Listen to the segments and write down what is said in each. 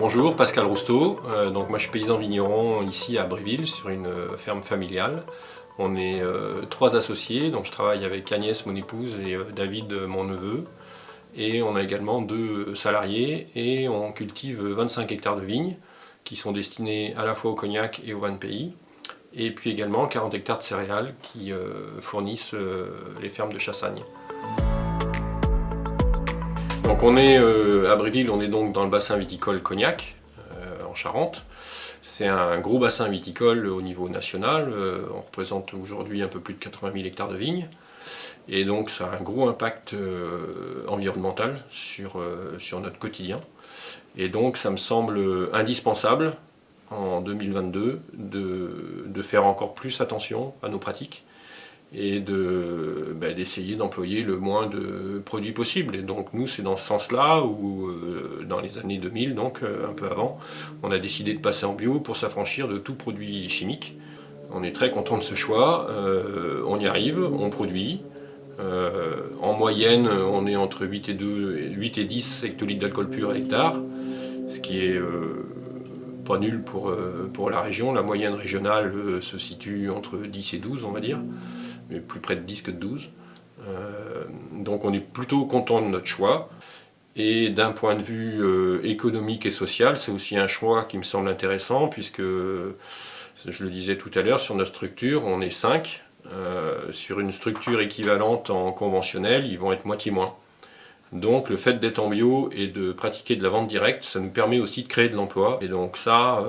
Bonjour, Pascal Rousteau. Donc moi je suis paysan vigneron ici à Bréville sur une ferme familiale. On est 3 associés, donc je travaille avec Agnès, mon épouse, et David, mon neveu. Et on a également 2 salariés et on cultive 25 hectares de vignes qui sont destinés à la fois au cognac et au vin de pays. Et puis également 40 hectares de céréales qui fournissent les fermes de Chassagne. Donc on est à Bréville, on est donc dans le bassin viticole Cognac, en Charente. C'est un gros bassin viticole au niveau national, on représente aujourd'hui un peu plus de 80 000 hectares de vignes. Et donc ça a un gros impact environnemental sur notre quotidien. Et donc ça me semble indispensable en 2022 de faire encore plus attention à nos pratiques et d'essayer d'employer le moins de produits possible. Et donc nous, c'est dans ce sens-là où, dans les années 2000, donc un peu avant, on a décidé de passer en bio pour s'affranchir de tout produit chimique. On est très content de ce choix, on y arrive, on produit. En moyenne, on est entre 8 et 10 hectolitres d'alcool pur à l'hectare, ce qui est pas nul pour la région. La moyenne régionale se situe entre 10 et 12, on va dire, mais plus près de 10 que de 12. Donc on est plutôt content de notre choix. Et d'un point de vue économique et social, c'est aussi un choix qui me semble intéressant, puisque, je le disais tout à l'heure, sur notre structure, on est 5. Sur une structure équivalente en conventionnel, ils vont être moitié moins. Donc le fait d'être en bio et de pratiquer de la vente directe, ça nous permet aussi de créer de l'emploi. Et donc ça,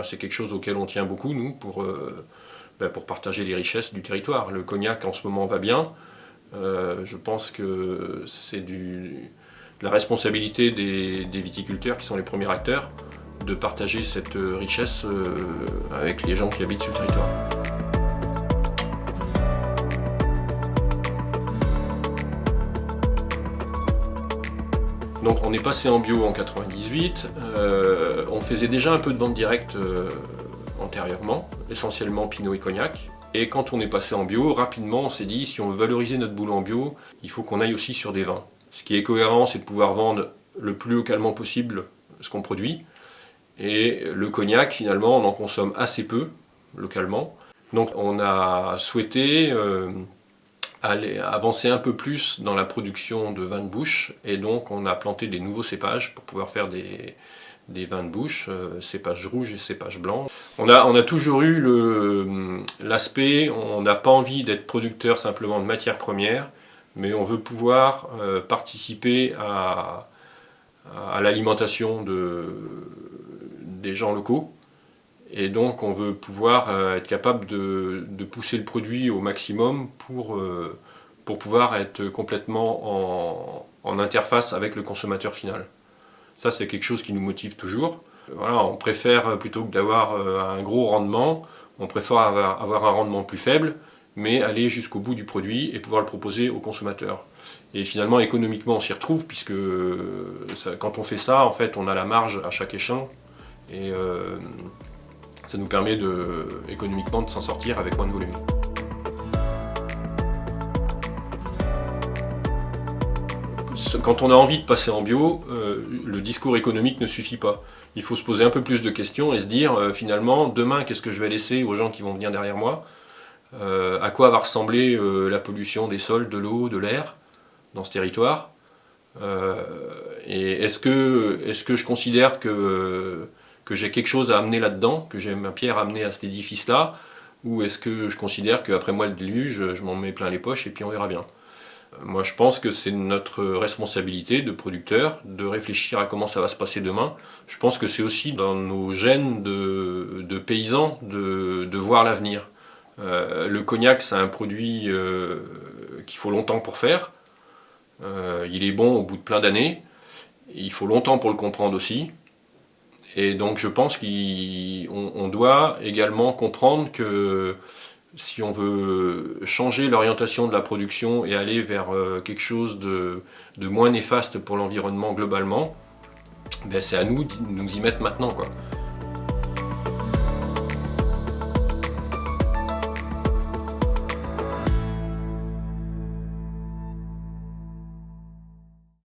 c'est quelque chose auquel on tient beaucoup, nous, pour partager les richesses du territoire. Le cognac en ce moment va bien. Je pense que c'est de la responsabilité des viticulteurs, qui sont les premiers acteurs, de partager cette richesse avec les gens qui habitent sur le territoire. Donc on est passé en bio en 98, on faisait déjà un peu de vente directe antérieurement, essentiellement Pinot et Cognac. Et quand on est passé en bio, rapidement on s'est dit, si on veut valoriser notre boulot en bio, il faut qu'on aille aussi sur des vins. Ce qui est cohérent, c'est de pouvoir vendre le plus localement possible ce qu'on produit. Et le cognac, finalement, on en consomme assez peu localement. Donc on a souhaité avancer un peu plus dans la production de vins de bouche, et donc on a planté des nouveaux cépages pour pouvoir faire des vins de bouche, cépages rouges et cépages blancs. On a toujours eu l'aspect, on n'a pas envie d'être producteur simplement de matières premières, mais on veut pouvoir participer à l'alimentation des gens locaux. Et donc on veut pouvoir être capable de pousser le produit au maximum pour pouvoir être complètement en interface avec le consommateur final. Ça, c'est quelque chose qui nous motive toujours. Voilà, on préfère, plutôt que d'avoir un gros rendement, on préfère avoir un rendement plus faible, mais aller jusqu'au bout du produit et pouvoir le proposer au consommateur. Et finalement, économiquement, on s'y retrouve, puisque quand on fait ça, en fait, on a la marge à chaque échelon. Et ça nous permet économiquement de s'en sortir avec moins de volume. Quand on a envie de passer en bio, le discours économique ne suffit pas. Il faut se poser un peu plus de questions et se dire, finalement, demain, qu'est-ce que je vais laisser aux gens qui vont venir derrière moi? À quoi va ressembler la pollution des sols, de l'eau, de l'air dans ce territoire? Et est-ce que je considère que j'ai quelque chose à amener là-dedans, que j'ai ma pierre à amener à cet édifice-là, ou est-ce que je considère qu'après moi le déluge, je m'en mets plein les poches et puis on verra bien. Moi je pense que c'est notre responsabilité de producteur de réfléchir à comment ça va se passer demain. Je pense que c'est aussi dans nos gènes de paysans de voir l'avenir. Le cognac, c'est un produit qu'il faut longtemps pour faire. Il est bon au bout de plein d'années. Il faut longtemps pour le comprendre aussi. Et donc je pense qu'on doit également comprendre que si on veut changer l'orientation de la production et aller vers quelque chose de moins néfaste pour l'environnement globalement, c'est à nous de nous y mettre maintenant, quoi.